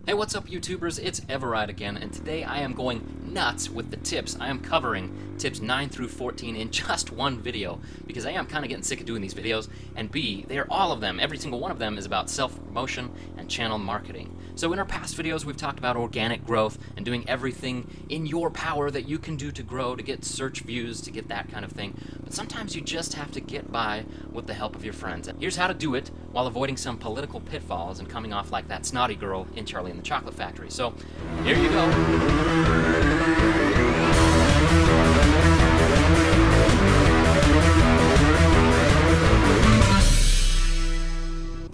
Hey, what's up YouTubers? It's eveRide again, and today I am going nuts with the tips. I am covering tips 9 through 14 in just one video, because A, I'm kind of getting sick of doing these videos, and B, they are all of them, every single one of them is about self-promotion and channel marketing. So in our past videos we've talked about organic growth and doing everything in your power that you can do to grow, to get search views, to get that kind of thing. But sometimes you just have to get by with the help of your friends. And here's how to do it while avoiding some political pitfalls and coming off like that snotty girl in Charlie and the Chocolate Factory. So, here you go.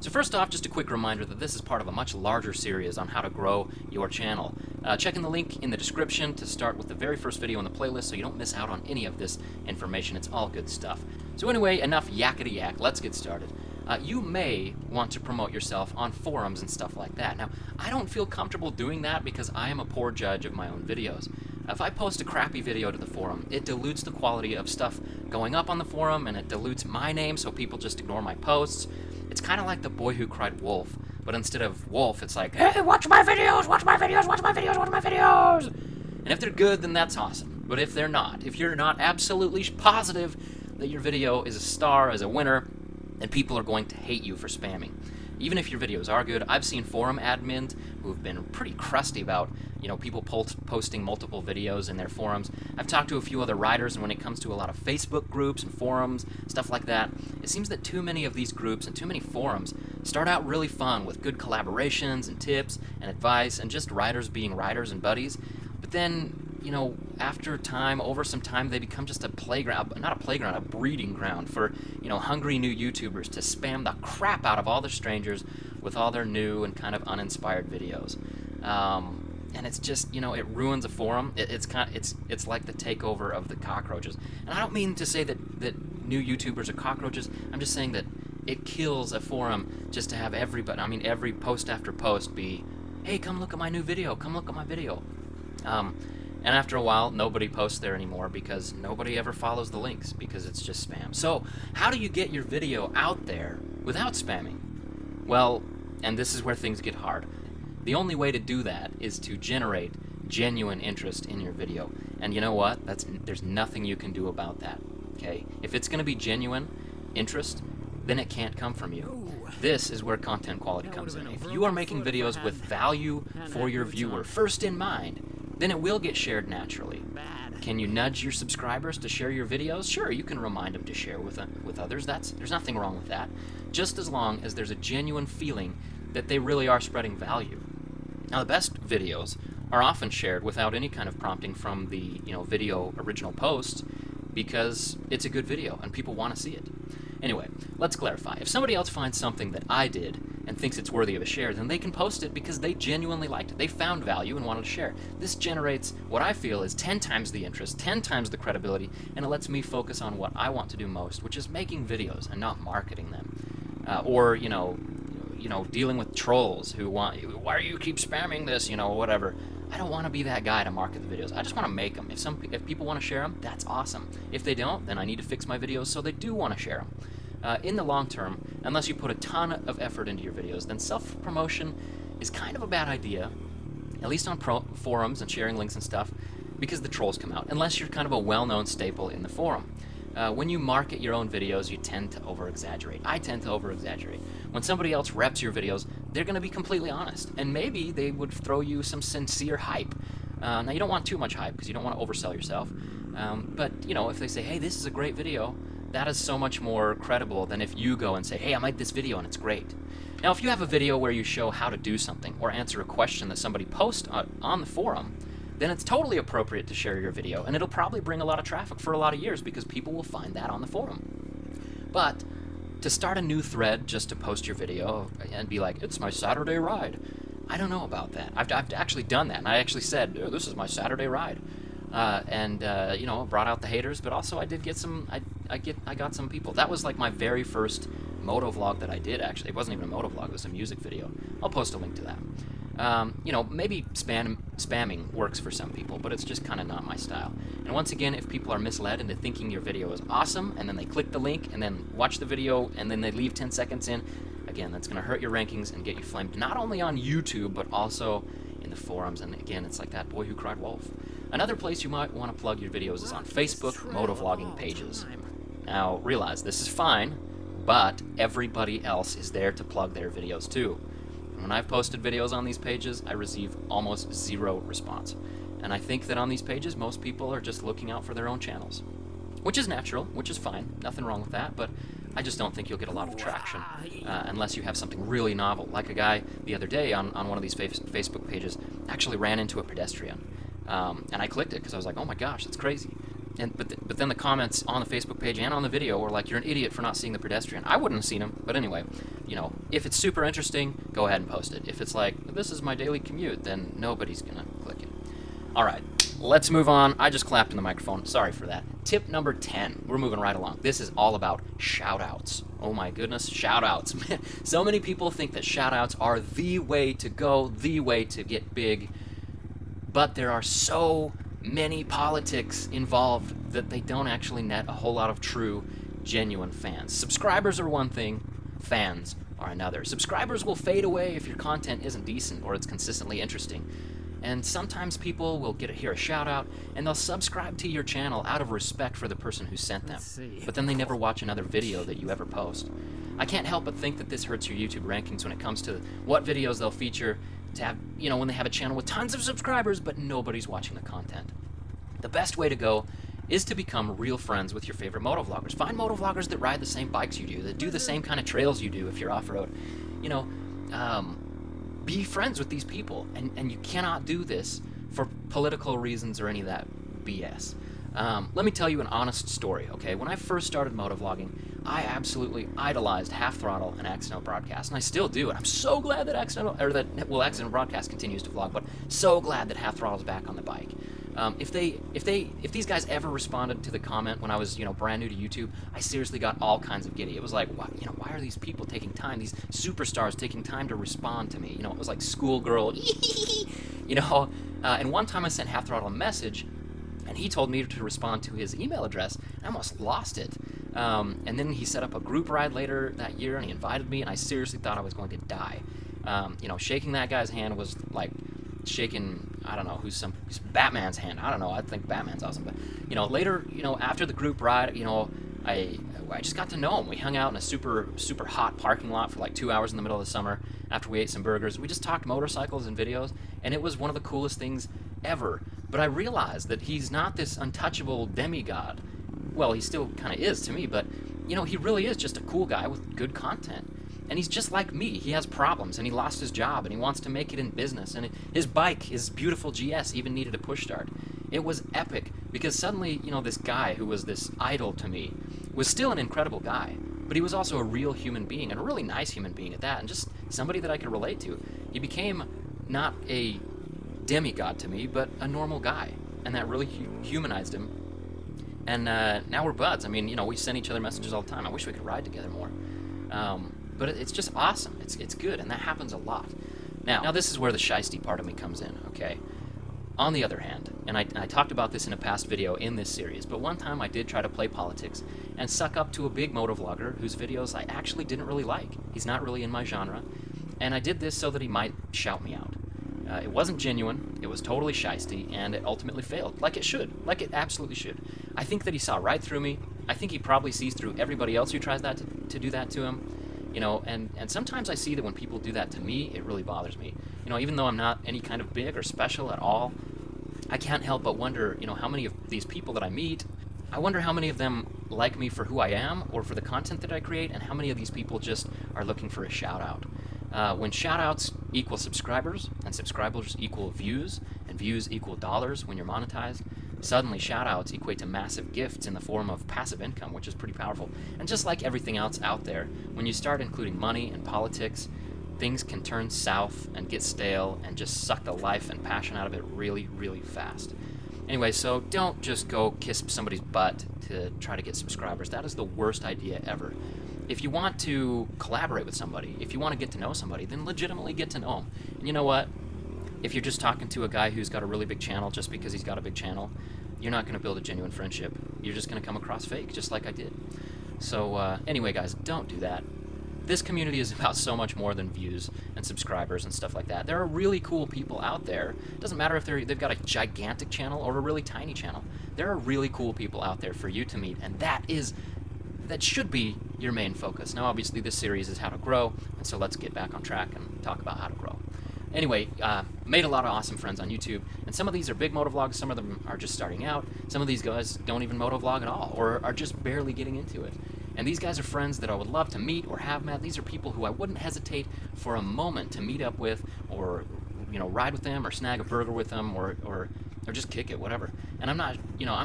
So first off, just a quick reminder that this is part of a much larger series on how to grow your channel. Check in the link in the description to start with the very first video in the playlist so you don't miss out on any of this information. It's all good stuff. So anyway, enough yakety yak, let's get started. You may want to promote yourself on forums and stuff like that. Now, I don't feel comfortable doing that because I am a poor judge of my own videos. If I post a crappy video to the forum, it dilutes the quality of stuff going up on the forum, and it dilutes my name so people just ignore my posts. It's kind of like The Boy Who Cried Wolf, but instead of wolf, it's like, hey, watch my videos, watch my videos, watch my videos, watch my videos! And if they're good, then that's awesome. But if they're not, if you're not absolutely positive that your video is a star, is a winner, then people are going to hate you for spamming. Even if your videos are good, I've seen forum admins who've been pretty crusty about, people posting multiple videos in their forums. I've talked to a few other writers, and when it comes to a lot of Facebook groups and forums, stuff like that, it seems that too many of these groups and too many forums start out really fun with good collaborations and tips and advice and just writers being writers and buddies. But then, after time, over some time, they become just a playground, not a playground, a breeding ground for, hungry new YouTubers to spam the crap out of all their strangers with all their new and kind of uninspired videos. And it's just, it ruins a forum. It's like the takeover of the cockroaches. And I don't mean to say that new YouTubers are cockroaches. I'm just saying that it kills a forum just to have everybody, every post after post be, hey, come look at my new video, come look at my video. And after a while, nobody posts there anymore because nobody ever follows the links because it's just spam. So, how do you get your video out there without spamming? Well, and this is where things get hard. The only way to do that is to generate genuine interest in your video. And you know what? There's nothing you can do about that. Okay? If it's going to be genuine interest, then it can't come from you. This is where content quality comes in. If you are making videos with value for your viewer first in mind, then it will get shared naturally. Can you nudge your subscribers to share your videos? Sure, you can remind them to share with others. There's nothing wrong with that, just as long as there's a genuine feeling that they really are spreading value. Now, the best videos are often shared without any kind of prompting from the video original post because it's a good video and people want to see it. Anyway, let's clarify. If somebody else finds something that I did and thinks it's worthy of a share, then they can post it because they genuinely liked it. They found value and wanted to share. This generates what I feel is 10 times the interest, 10 times the credibility, and it lets me focus on what I want to do most, which is making videos and not marketing them. Or dealing with trolls who want, why do you keep spamming this, whatever. I don't want to be that guy to market the videos. I just want to make them. If people want to share them, that's awesome. If they don't, then I need to fix my videos so they do want to share them. In the long term, unless you put a ton of effort into your videos, then self-promotion is kind of a bad idea, at least on forums and sharing links and stuff, because the trolls come out, unless you're kind of a well-known staple in the forum. When you market your own videos, you tend to over-exaggerate. I tend to over-exaggerate. When somebody else reps your videos, they're going to be completely honest, and maybe they would throw you some sincere hype. Now, you don't want too much hype because you don't want to oversell yourself, but, if they say, hey, this is a great video, that is so much more credible than if you go and say, hey, I made this video and it's great. Now, if you have a video where you show how to do something or answer a question that somebody posts on the forum, then it's totally appropriate to share your video, and it'll probably bring a lot of traffic for a lot of years because people will find that on the forum. But to start a new thread just to post your video and be like, it's my Saturday ride, I don't know about that. I've actually done that, and I actually said, oh, this is my Saturday ride. Brought out the haters, but also I did get some, I got some people. That was like my very first moto vlog that I did, actually. It wasn't even a moto vlog, it was a music video. I'll post a link to that. Maybe spamming works for some people, but it's just kind of not my style. And once again, if people are misled into thinking your video is awesome, and then they click the link, and then watch the video, and then they leave 10 seconds in, Again, that's going to hurt your rankings and get you flamed not only on YouTube, but also in the forums. And again, it's like that boy who cried wolf. Another place you might want to plug your videos is on Facebook motovlogging pages. Now, realize this is fine, but everybody else is there to plug their videos too. And when I've posted videos on these pages, I receive almost zero response. And I think that on these pages, most people are just looking out for their own channels. Which is natural, which is fine, nothing wrong with that, but I just don't think you'll get a lot of traction unless you have something really novel. Like a guy the other day on one of these Facebook pages actually ran into a pedestrian. And I clicked it because I was like, oh my gosh, that's crazy. But then the comments on the Facebook page and on the video were like, you're an idiot for not seeing the pedestrian. I wouldn't have seen him, but anyway, you know, if it's super interesting, go ahead and post it. If it's like, this is my daily commute, then nobody's gonna click it. Alright, let's move on. I just clapped in the microphone, sorry for that. Tip number 10, we're moving right along. This is all about shoutouts. Oh my goodness, shoutouts. So many people think that shoutouts are the way to go, the way to get big, but there are so many politics involved that they don't actually net a whole lot of true, genuine fans. Subscribers are one thing, fans are another. Subscribers will fade away if your content isn't decent or it's consistently interesting. And sometimes people will hear a shout out and they'll subscribe to your channel out of respect for the person who sent them. But then they never watch another video that you ever post. I can't help but think that this hurts your YouTube rankings when it comes to what videos they'll feature to have, you know, when they have a channel with tons of subscribers but nobody's watching the content. The best way to go is to become real friends with your favorite motovloggers. Find motovloggers that ride the same bikes you do, that do the same kind of trails you do if you're off-road. You know, be friends with these people, and you cannot do this for political reasons or any of that BS. Let me tell you an honest story, okay? When I first started motovlogging, I absolutely idolized Half Throttle and Accidental Broadcast, and I still do. And I'm so glad that Accidental Broadcast continues to vlog, but so glad that Half Throttle's back on the bike. If these guys ever responded to the comment when I was, you know, brand new to YouTube, I seriously got all kinds of giddy. It was like, why are these people taking time? These superstars taking time to respond to me? You know, it was like schoolgirl, you know. And one time I sent Half Throttle a message, and he told me to respond to his email address. I almost lost it. And then he set up a group ride later that year, and he invited me, and I seriously thought I was going to die. You know, shaking that guy's hand was like shaking, I don't know, who's Batman's hand. I don't know, I think Batman's awesome. But, you know, later, you know, after the group ride, you know, I just got to know him. We hung out in a super hot parking lot for like 2 hours in the middle of the summer after we ate some burgers. We just talked motorcycles and videos, and it was one of the coolest things ever. But I realized that he's not this untouchable demigod. Well, he still kind of is to me, but, you know, he really is just a cool guy with good content. And he's just like me. He has problems, and he lost his job, and he wants to make it in business. And his bike, his beautiful GS, even needed a push start. It was epic, because suddenly, you know, this guy who was this idol to me was still an incredible guy, but he was also a real human being, and a really nice human being at that, and just somebody that I could relate to. He became not a demigod to me, but a normal guy, and that really humanized him. And now we're buds. I mean, you know, we send each other messages all the time. I wish we could ride together more. But it's just awesome. It's good, and that happens a lot. Now this is where the shiesty part of me comes in, okay? On the other hand, and I talked about this in a past video in this series, but one time I did try to play politics and suck up to a big motovlogger whose videos I actually didn't really like. He's not really in my genre, and I did this so that he might shout me out. It wasn't genuine, it was totally shiesty, and it ultimately failed, like it should, like it absolutely should. I think that he saw right through me. I think he probably sees through everybody else who tries to do that to him. You know, and sometimes I see that when people do that to me, it really bothers me. You know, even though I'm not any kind of big or special at all, I can't help but wonder, you know, how many of these people that I meet, I wonder how many of them like me for who I am or for the content that I create, and how many of these people just are looking for a shout out. When shout outs equal subscribers, and subscribers equal views, and views equal dollars when you're monetized, suddenly shoutouts equate to massive gifts in the form of passive income, which is pretty powerful. And just like everything else out there, when you start including money and politics, things can turn south and get stale and just suck the life and passion out of it really, really fast. Anyway, so don't just go kiss somebody's butt to try to get subscribers. That is the worst idea ever. If you want to collaborate with somebody, if you want to get to know somebody, then legitimately get to know them. And you know what? If you're just talking to a guy who's got a really big channel just because he's got a big channel, you're not going to build a genuine friendship. You're just going to come across fake, just like I did. So anyway, guys, don't do that. this community is about so much more than views and subscribers and stuff like that. There are really cool people out there. It doesn't matter if they've got a gigantic channel or a really tiny channel. There are really cool people out there for you to meet, and that should be your main focus. Now, obviously, this series is how to grow, and so let's get back on track and talk about how to grow. Anyway, made a lot of awesome friends on YouTube, and some of these are big motovlogs, some of them are just starting out, some of these guys don't even motovlog at all, or are just barely getting into it. And these guys are friends that I would love to meet or have met. These are people who I wouldn't hesitate for a moment to meet up with, or ride with them, or snag a burger with them, or just kick it, whatever. And I'm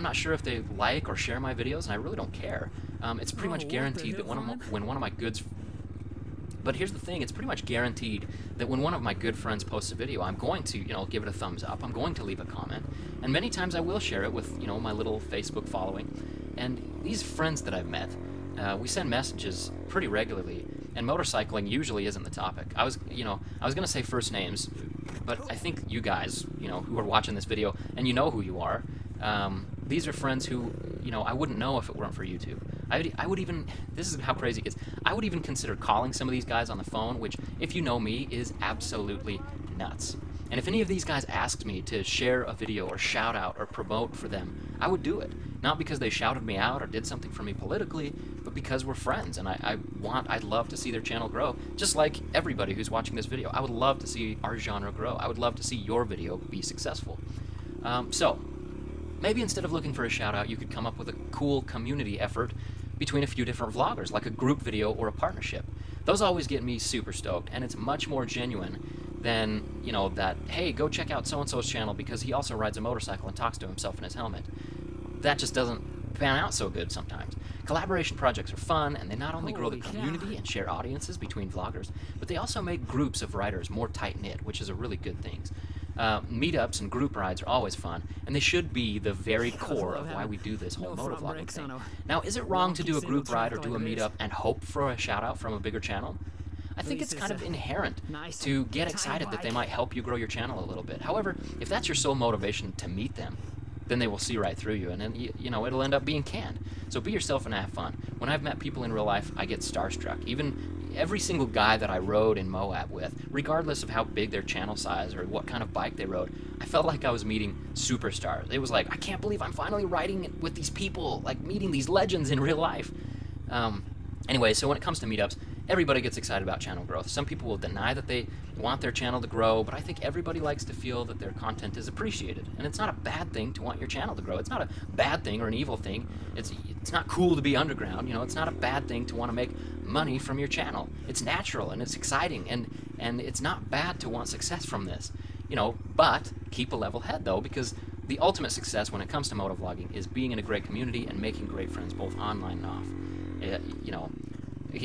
not sure if they like or share my videos, and I really don't care. It's pretty much guaranteed that when one of my good But here's the thing, it's pretty much guaranteed that when one of my good friends posts a video, I'm going to, give it a thumbs up, I'm going to leave a comment, and many times I will share it with, my little Facebook following. And these friends that I've met, we send messages pretty regularly, and motorcycling usually isn't the topic. I was gonna say first names, but I think you guys, who are watching this video, and you know who you are, these are friends who, I wouldn't know if it weren't for YouTube. I would even, this is how crazy it is, I would even consider calling some of these guys on the phone, which, if you know me, is absolutely nuts. And if any of these guys asked me to share a video or shout out or promote for them, I would do it. Not because they shouted me out or did something for me politically, but because we're friends, and I'd love to see their channel grow, just like everybody who's watching this video. I would love to see our genre grow. I would love to see your video be successful. So, maybe instead of looking for a shout out, you could come up with a cool community effort between a few different vloggers, like a group video or a partnership. Those always get me super stoked, and it's much more genuine than, that, hey, go check out so-and-so's channel because he also rides a motorcycle and talks to himself in his helmet. That just doesn't pan out so good sometimes. Collaboration projects are fun, and they not only grow the community and share audiences between vloggers, but they also make groups of riders more tight-knit, which is a really good thing. Meetups and group rides are always fun, and they should be the very core of why we do this whole motovlogging thing. Now, is it wrong to do a group ride or do a meetup and hope for a shout-out from a bigger channel? I think it's kind of inherent to get excited that they might help you grow your channel a little bit. However, if that's your sole motivation to meet them, then they will see right through you, and then, it'll end up being canned. So be yourself and have fun. When I've met people in real life, I get starstruck. Even every single guy that I rode in Moab with, regardless of how big their channel size or what kind of bike they rode, I felt like I was meeting superstars. It was like, I can't believe I'm finally riding with these people, like meeting these legends in real life. Anyway, so when it comes to meetups, everybody gets excited about channel growth. Some people will deny that they want their channel to grow, but I think everybody likes to feel that their content is appreciated. And it's not a bad thing to want your channel to grow. It's not a bad thing or an evil thing. It's not cool to be underground. It's not a bad thing to want to make money from your channel. It's natural and it's exciting, and it's not bad to want success from this. But keep a level head though, because the ultimate success when it comes to motovlogging is being in a great community and making great friends both online and off.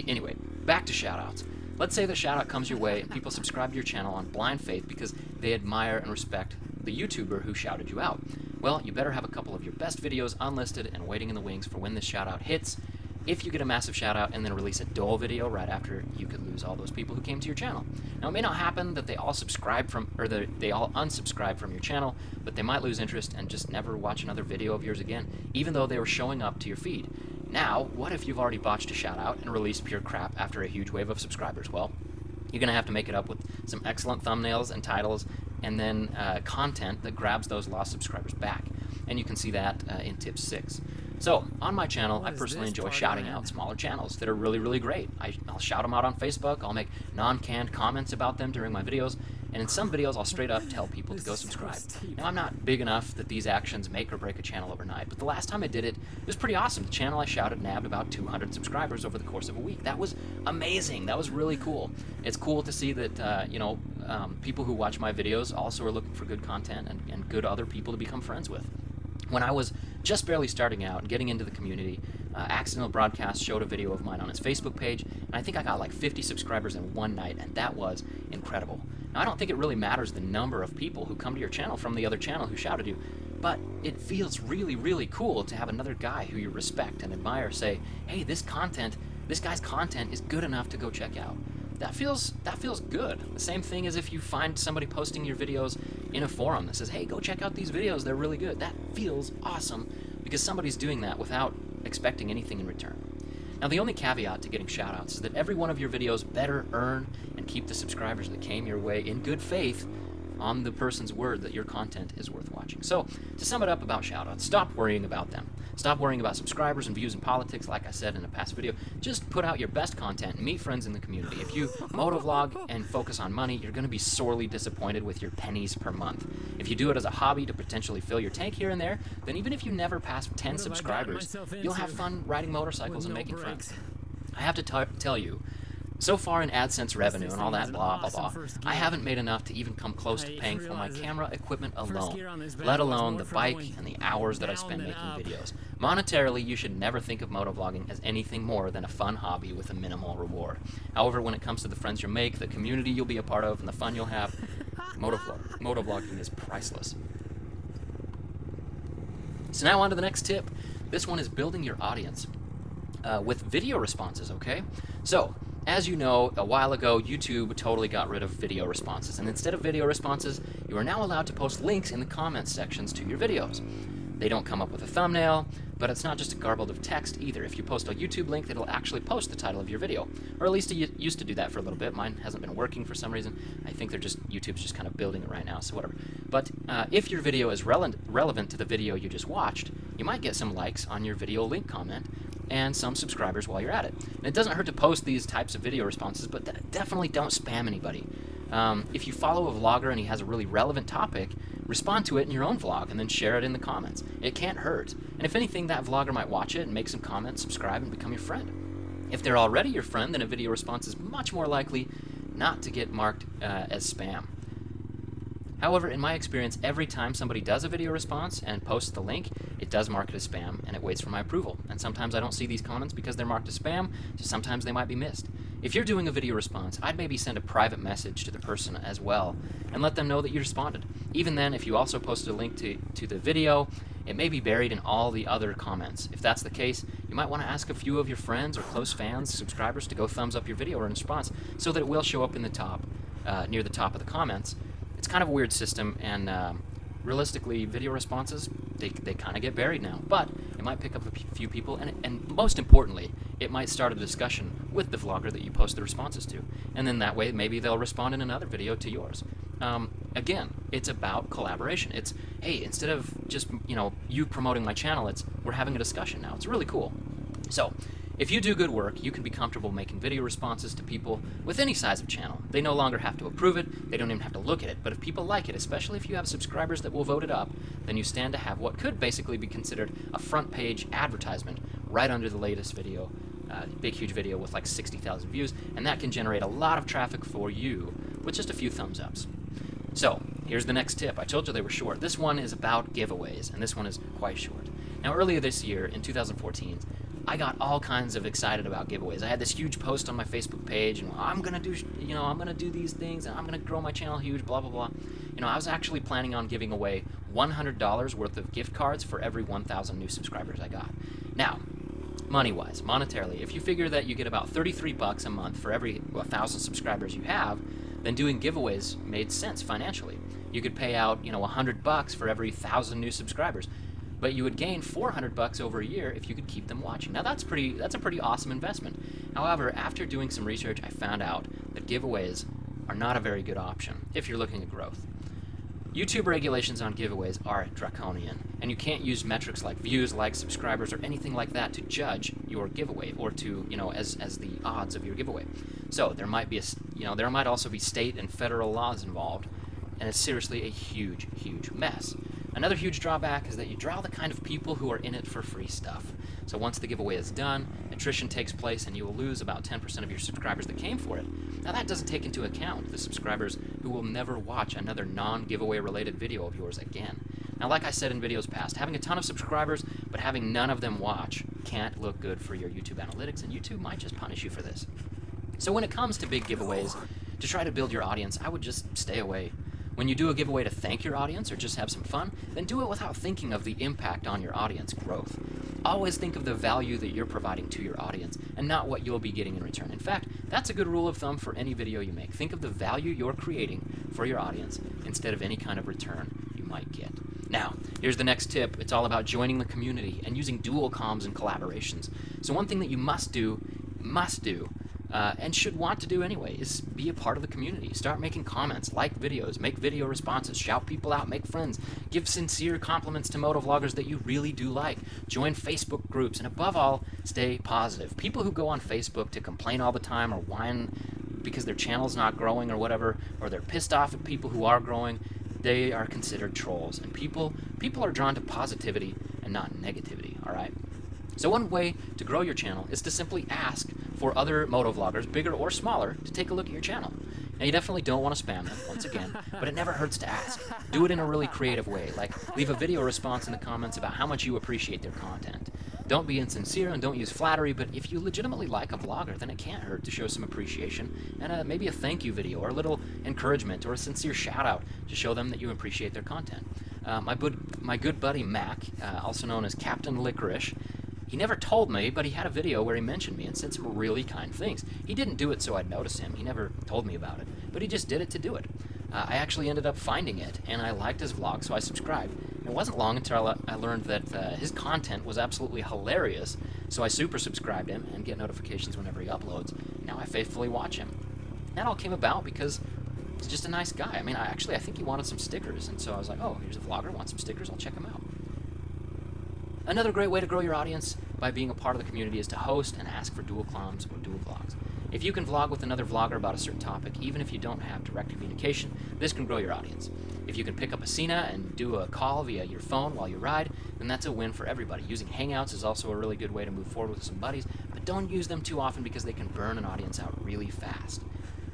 Anyway, back to shoutouts. Let's say the shoutout comes your way and people subscribe to your channel on blind faith because they admire and respect the YouTuber who shouted you out. Well, you better have a couple of your best videos unlisted and waiting in the wings for when this shoutout hits. If you get a massive shoutout and then release a dull video right after, you could lose all those people who came to your channel. Now, it may not happen that they all subscribe from, or they all unsubscribe from your channel, but they might lose interest and just never watch another video of yours again, even though they were showing up to your feed. Now, what if you've already botched a shoutout and released pure crap after a huge wave of subscribers? Well, you're going to have to make it up with some excellent thumbnails and titles, and then content that grabs those lost subscribers back. And you can see that in tip 6. So, on my channel, I personally enjoy shouting out smaller channels that are really, really great. I'll shout them out on Facebook, I'll make non-canned comments about them during my videos, and in some videos I'll straight up tell people to go subscribe. Now, I'm not big enough that these actions make or break a channel overnight, but the last time I did it, it was pretty awesome. The channel I shouted nabbed about 200 subscribers over the course of a week. That was amazing. That was really cool. It's cool to see that, people who watch my videos also are looking for good content and good other people to become friends with. When I was just barely starting out and getting into the community, Accidental Broadcast showed a video of mine on his Facebook page, and I think I got like 50 subscribers in one night, and that was incredible. Now, I don't think it really matters the number of people who come to your channel from the other channel who shouted you, but it feels really, really cool to have another guy who you respect and admire say, hey, this guy's content is good enough to go check out. That feels good. The same thing as if you find somebody posting your videos in a forum that says, hey, go check out these videos, they're really good. That feels awesome because somebody's doing that without expecting anything in return. Now, the only caveat to getting shoutouts is that every one of your videos better earn and keep the subscribers that came your way in good faith on the person's word that your content is worth watching. So, to sum it up about shoutouts, stop worrying about them. Stop worrying about subscribers and views and politics, like I said in a past video. Just put out your best content and meet friends in the community. If you motovlog and focus on money, you're going to be sorely disappointed with your pennies per month. If you do it as a hobby to potentially fill your tank here and there, then even if you never pass 10 subscribers, you'll have fun riding motorcycles and making friends. I have to tell you, so far in AdSense revenue and all that blah blah blah, I haven't made enough to even come close to paying for my camera equipment alone, let alone the bike and the hours that I spend making videos. Monetarily, you should never think of motovlogging as anything more than a fun hobby with a minimal reward. However, when it comes to the friends you'll make, the community you'll be a part of, and the fun you'll have, motovlogging is priceless. So now on to the next tip. This one is building your audience with video responses, okay? So, as you know, a while ago, YouTube totally got rid of video responses, and instead of video responses, you are now allowed to post links in the comments sections to your videos. They don't come up with a thumbnail, but it's not just a garbled of text either. If you post a YouTube link, it'll actually post the title of your video, or at least it used to do that for a little bit. Mine hasn't been working for some reason. I think YouTube's just kind of building it right now, so whatever. But if your video is relevant to the video you just watched, you might get some likes on your video link comment, and some subscribers while you're at it. And it doesn't hurt to post these types of video responses, but definitely don't spam anybody. If you follow a vlogger and he has a really relevant topic, respond to it in your own vlog and then share it in the comments. It can't hurt. And if anything, that vlogger might watch it and make some comments, subscribe, and become your friend. If they're already your friend, then a video response is much more likely not to get marked as spam. However, in my experience, every time somebody does a video response and posts the link, it does mark it as spam, and it waits for my approval. And sometimes I don't see these comments because they're marked as spam, so sometimes they might be missed. If you're doing a video response, I'd maybe send a private message to the person as well, and let them know that you responded. Even then, if you also posted a link to the video, it may be buried in all the other comments. If that's the case, you might want to ask a few of your friends or close fans, subscribers, to go thumbs up your video in response, so that it will show up in the top, near the top of the comments. It's kind of a weird system, and realistically, video responses, they kind of get buried now. But it might pick up a few people, and most importantly, it might start a discussion with the vlogger that you post the responses to. And then that way, maybe they'll respond in another video to yours. Again, it's about collaboration. It's, hey, instead of just, you promoting my channel, we're having a discussion now. It's really cool. So, if you do good work, you can be comfortable making video responses to people with any size of channel. They no longer have to approve it, they don't even have to look at it, but if people like it, especially if you have subscribers that will vote it up, then you stand to have what could basically be considered a front page advertisement right under the latest video, big huge video with like 60,000 views, and that can generate a lot of traffic for you with just a few thumbs ups. So, here's the next tip. I told you they were short. This one is about giveaways, and this one is quite short. Now, earlier this year, in 2014, I got all kinds of excited about giveaways. I had this huge post on my Facebook page, and I'm gonna do, I'm gonna do these things, and I'm gonna grow my channel huge, blah blah blah. I was actually planning on giving away $100 worth of gift cards for every 1,000 new subscribers I got. Now, money-wise, monetarily, if you figure that you get about 33 bucks a month for every 1,000 subscribers you have, then doing giveaways made sense financially. You could pay out, $100 for every 1,000 new subscribers. But you would gain 400 bucks over a year if you could keep them watching. Now that's a pretty awesome investment. However, after doing some research, I found out that giveaways are not a very good option if you're looking at growth. YouTube regulations on giveaways are draconian, and you can't use metrics like views, likes, subscribers, or anything like that to judge your giveaway, or to, as the odds of your giveaway. So there might be there might also be state and federal laws involved, and it's seriously a huge, huge mess. Another huge drawback is that you draw the kind of people who are in it for free stuff. So once the giveaway is done, attrition takes place and you will lose about 10% of your subscribers that came for it. Now that doesn't take into account the subscribers who will never watch another non-giveaway related video of yours again. Now like I said in videos past, having a ton of subscribers but having none of them watch can't look good for your YouTube analytics, and YouTube might just punish you for this. So when it comes to big giveaways, to try to build your audience, I would just stay away. When you do a giveaway to thank your audience or just have some fun, then do it without thinking of the impact on your audience growth. Always think of the value that you're providing to your audience and not what you'll be getting in return. In fact, that's a good rule of thumb for any video you make. Think of the value you're creating for your audience instead of any kind of return you might get. Now, here's the next tip. It's all about joining the community and using dual comms and collaborations. So one thing that you must do, and should want to do anyway, is be a part of the community. Start making comments, like videos, make video responses, shout people out, make friends, give sincere compliments to moto vloggers that you really do like, join Facebook groups, and above all, stay positive. People who go on Facebook to complain all the time or whine because their channel's not growing or whatever, or they're pissed off at people who are growing, they are considered trolls. And people are drawn to positivity and not negativity, all right? So one way to grow your channel is to simply ask for other moto vloggers, bigger or smaller, to take a look at your channel. Now, you definitely don't want to spam them, once again, but it never hurts to ask. Do it in a really creative way, like leave a video response in the comments about how much you appreciate their content. Don't be insincere and don't use flattery, but if you legitimately like a vlogger, then it can't hurt to show some appreciation and maybe a thank you video or a little encouragement or a sincere shout out to show them that you appreciate their content. My good buddy Mac, also known as Captain Licorice, he never told me, but he had a video where he mentioned me and said some really kind things. He didn't do it so I'd notice him. He never told me about it, but he just did it to do it. I actually ended up finding it, and I liked his vlog, so I subscribed. It wasn't long until I learned that his content was absolutely hilarious, so I super subscribed him and get notifications whenever he uploads. Now I faithfully watch him. That all came about because he's just a nice guy. I mean, I think he wanted some stickers, and so I was like, oh, here's a vlogger, wants some stickers, I'll check him out. Another great way to grow your audience by being a part of the community is to host and ask for dual comms or dual vlogs. If you can vlog with another vlogger about a certain topic, even if you don't have direct communication, this can grow your audience. If you can pick up a Cena and do a call via your phone while you ride, then that's a win for everybody. Using Hangouts is also a really good way to move forward with some buddies, but don't use them too often because they can burn an audience out really fast.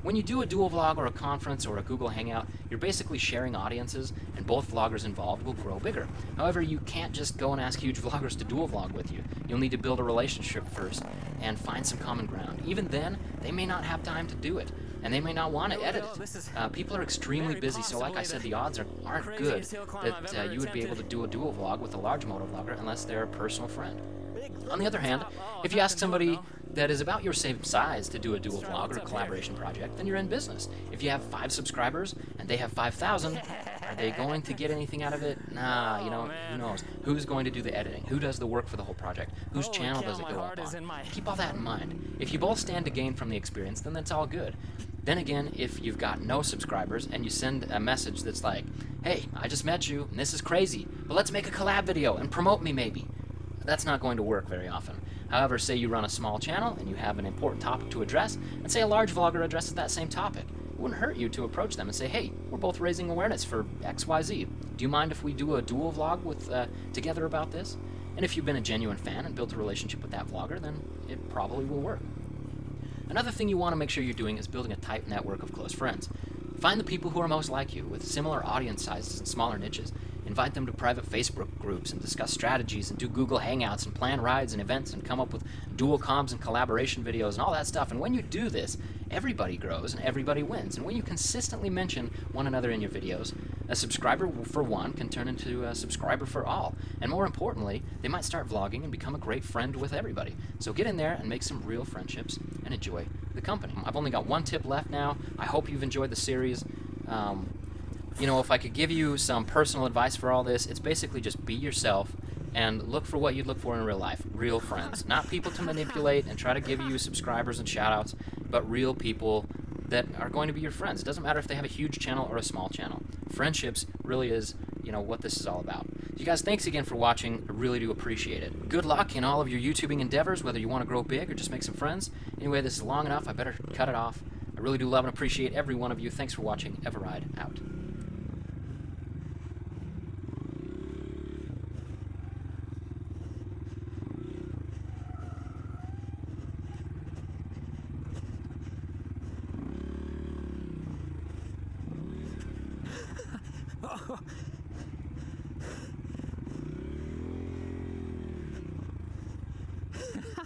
When you do a dual vlog or a conference or a Google Hangout, you're basically sharing audiences, and both vloggers involved will grow bigger. However, you can't just go and ask huge vloggers to dual vlog with you. You'll need to build a relationship first and find some common ground. Even then, they may not have time to do it, and they may not want to edit it. People are extremely busy, so like I said, the odds aren't good that you would be able to do a dual vlog with a large moto vlogger unless they're a personal friend. On the other hand, if you ask somebody that is about your same size to do a dual vlog or a collaboration project, then you're in business. If you have 5 subscribers and they have 5,000, are they going to get anything out of it? Nah, you know, who knows? Who's going to do the editing? Who does the work for the whole project? Whose channel does it go up on? Keep all that in mind. If you both stand to gain from the experience, then that's all good. Then again, if you've got no subscribers and you send a message that's like, hey, I just met you and this is crazy, but let's make a collab video and promote me maybe. That's not going to work very often. However, say you run a small channel and you have an important topic to address, and say a large vlogger addresses that same topic. It wouldn't hurt you to approach them and say, hey, we're both raising awareness for XYZ. Do you mind if we do a dual vlog together about this? And if you've been a genuine fan and built a relationship with that vlogger, then it probably will work. Another thing you want to make sure you're doing is building a tight network of close friends. Find the people who are most like you, with similar audience sizes and smaller niches. Invite them to private Facebook groups and discuss strategies and do Google Hangouts and plan rides and events and come up with dual comms and collaboration videos and all that stuff. And when you do this, everybody grows and everybody wins. And when you consistently mention one another in your videos, a subscriber for one can turn into a subscriber for all. And more importantly, they might start vlogging and become a great friend with everybody. So get in there and make some real friendships and enjoy the company. I've only got one tip left now. I hope you've enjoyed the series. You know, if I could give you some personal advice for all this, it's basically just be yourself and look for what you'd look for in real life. Real friends. Not people to manipulate and try to give you subscribers and shoutouts, but real people that are going to be your friends. It doesn't matter if they have a huge channel or a small channel. Friendships really is, you know, what this is all about. You guys, thanks again for watching. I really do appreciate it. Good luck in all of your YouTubing endeavors, whether you want to grow big or just make some friends. Anyway, this is long enough. I better cut it off. I really do love and appreciate every one of you. Thanks for watching. eveRide out. Ha